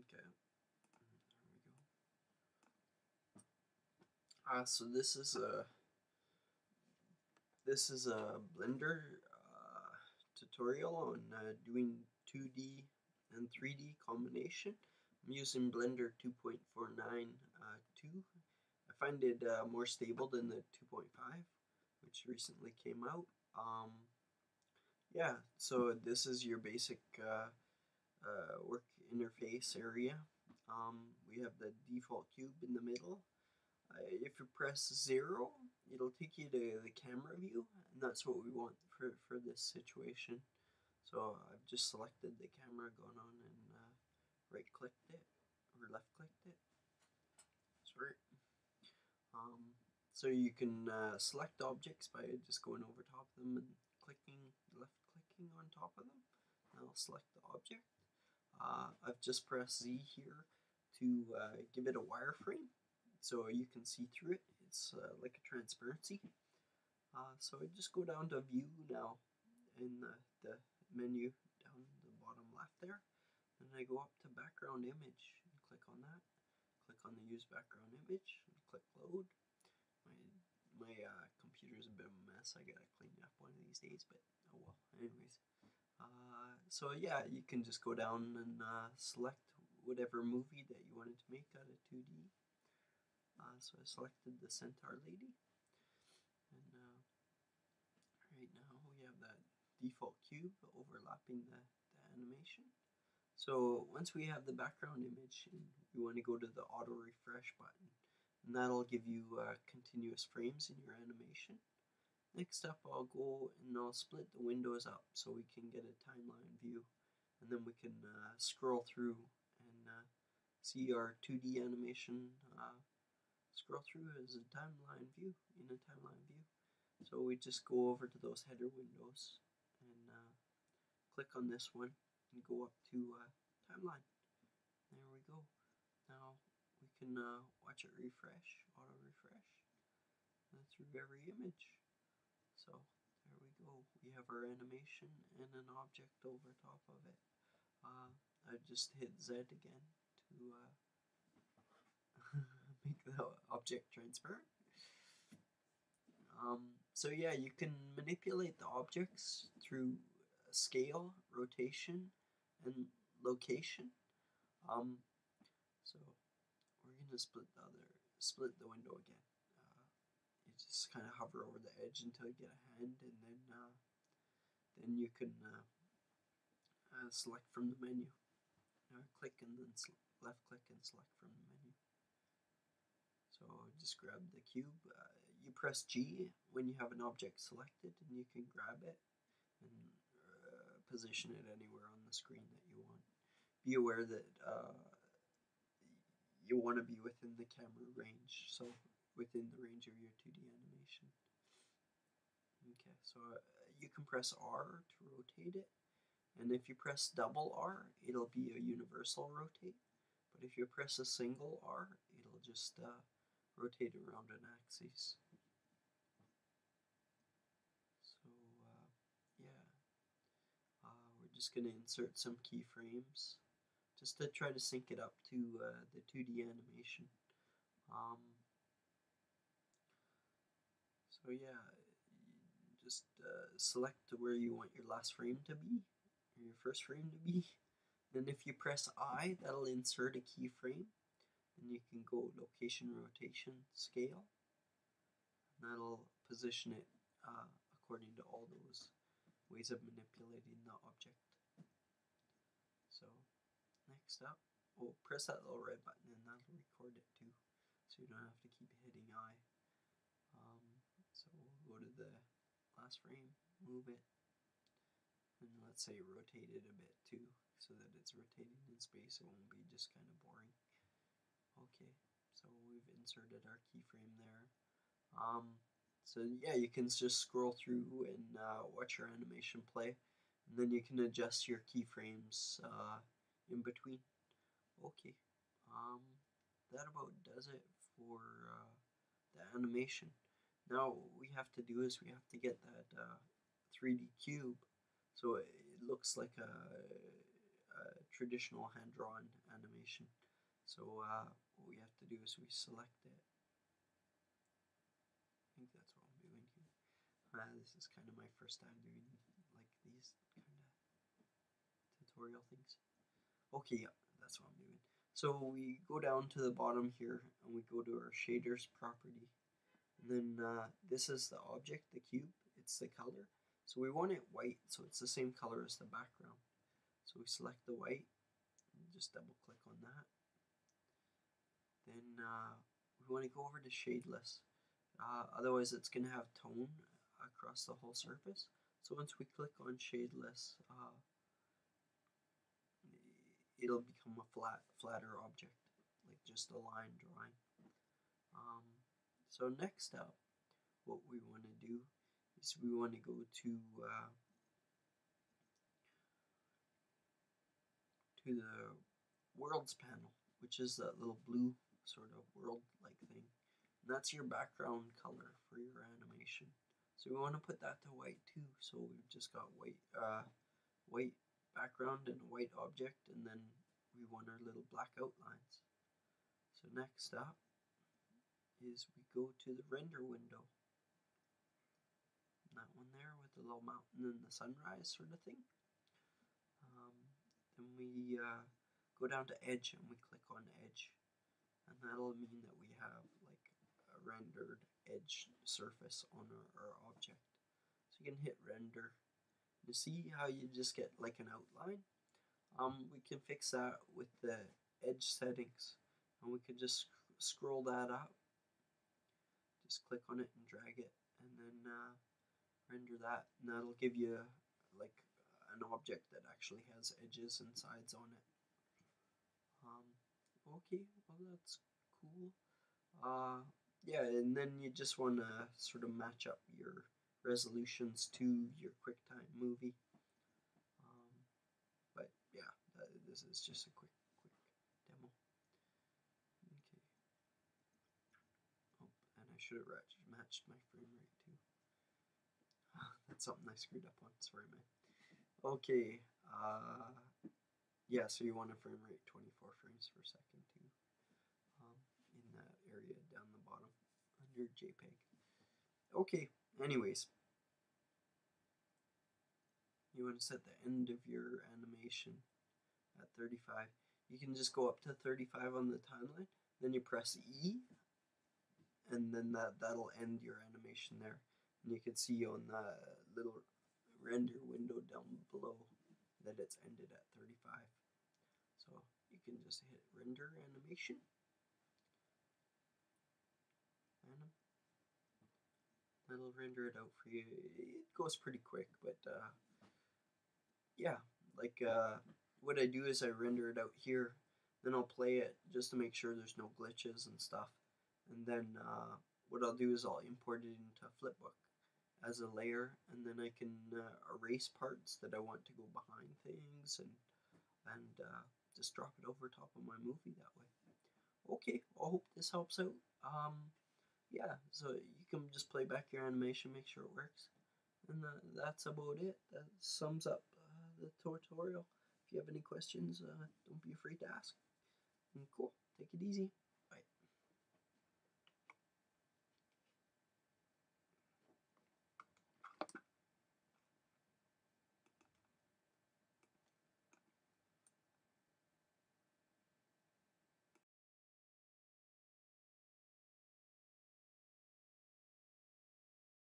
Okay, there we go. So this is a Blender tutorial on doing 2D and 3D combination. I'm using Blender 2.49 2. I find it more stable than the 2.5, which recently came out. Yeah, so this is your basic work interface area. We have the default cube in the middle. If you press 0, it'll take you to the camera view, and that's what we want for this situation. So I've just selected the camera, gone on and right clicked it, or left clicked it. Sorry. So you can select objects by just going over top of them and left clicking on top of them. And I'll select the object. I've just pressed Z here to give it a wireframe so you can see through it. It's like a transparency. So I just go down to view now in the menu down the bottom left there, and I go up to background image and click on that. Click on the use background image and click load. My computer's a bit of a mess. I gotta clean it up one of these days, but oh well. Anyways, so yeah, you can just go down and select whatever movie that you wanted to make out of 2D. So I selected the Centaur Lady, and right now we have that default cube overlapping the animation. So once we have the background image, we want to go to the auto refresh button, and that'll give you continuous frames in your animation. Next up, I'll go and I'll split the windows up so we can get a timeline view, and then we can scroll through and see our 2D animation scroll through as a timeline view, in a timeline view. So we just go over to those header windows and click on this one and go up to timeline. There we go. Now we can watch it refresh, auto refresh, through every image. So there we go. We have our animation and an object over top of it. I just hit Z again to make the object transparent. So yeah, you can manipulate the objects through scale, rotation, and location. So we're gonna split the window again. You just kind of hover over the edge until you get a hand, and then you can select from the menu. Click and then left click and select from the menu. So just grab the cube. You press G when you have an object selected, and you can grab it and position it anywhere on the screen that you want. Be aware that you want to be within the camera range, so within the range of your 2D animation. Okay, so you can press R to rotate it, and if you press double R, it'll be a universal rotate, but if you press a single R, it'll just rotate around an axis. So yeah, we're just going to insert some keyframes just to try to sync it up to the 2D animation. So yeah, just select where you want your last frame to be, or your first frame to be. Then if you press I, that'll insert a keyframe. And you can go location, rotation, scale. And that'll position it according to all those ways of manipulating the object. So next up, press that little red button and that'll record it too, so you don't have to keep hitting I. So we'll go to the last frame, move it, and let's say rotate it a bit too, so that it's rotating in space. It won't be just kind of boring. Okay, so we've inserted our keyframe there. So yeah, you can just scroll through and watch your animation play, and then you can adjust your keyframes in between. Okay, that about does it for the animation. Now what we have to do is we have to get that 3D cube so it looks like a traditional hand-drawn animation. So what we have to do is we select it. I think that's what I'm doing here. This is kind of my first time doing like these kind of tutorial things. Okay, yeah, that's what I'm doing. So we go down to the bottom here and we go to our shaders property. And then this is the object, the cube, it's the color. So we want it white, so it's the same color as the background. So we select the white, and just double click on that. Then we want to go over to shadeless. Otherwise it's going to have tone across the whole surface. So once we click on shadeless, it'll become a flatter object, like just a line drawing. So next up, what we want to do is we want to go to the worlds panel, which is that little blue sort of world-like thing. And that's your background color for your animation. So we want to put that to white too. So we've just got white background and a white object, and then we want our little black outlines. So next up is we go to the render window. That one there with the little mountain and the sunrise sort of thing. Then we go down to edge and we click on edge, and that'll mean that we have like a rendered edge surface on our object. So you can hit render. You see how you just get like an outline? We can fix that with the edge settings, and we can just scroll that up. Just click on it and drag it, and then render that, and that'll give you like an object that actually has edges and sides on it. Okay, well that's cool. Yeah, and then you just want to sort of match up your resolutions to your QuickTime movie. But yeah, this is just a quick demo. Okay. Oh, and I should have matched my frame rate too. That's something I screwed up on. Sorry, man. Okay. Yeah, so you want a frame rate 24 frames per second too. In that area down the bottom under JPEG. Okay, anyways. You want to set the end of your animation at 35. You can just go up to 35 on the timeline, then you press E, and then that'll end your animation there. And you can see on the little render window down below that it's ended at 35. So you can just hit render animation. And that'll render it out for you. It goes pretty quick, but yeah, like what I do is I render it out here, then I'll play it just to make sure there's no glitches and stuff. And then what I'll do is I'll import it into Flipbook as a layer, and then I can erase parts that I want to go behind things, and just drop it over top of my movie that way. Okay, I hope this helps out. Yeah, so you can just play back your animation, make sure it works, and that's about it. That sums up the tutorial. If you have any questions, don't be afraid to ask. And cool, take it easy.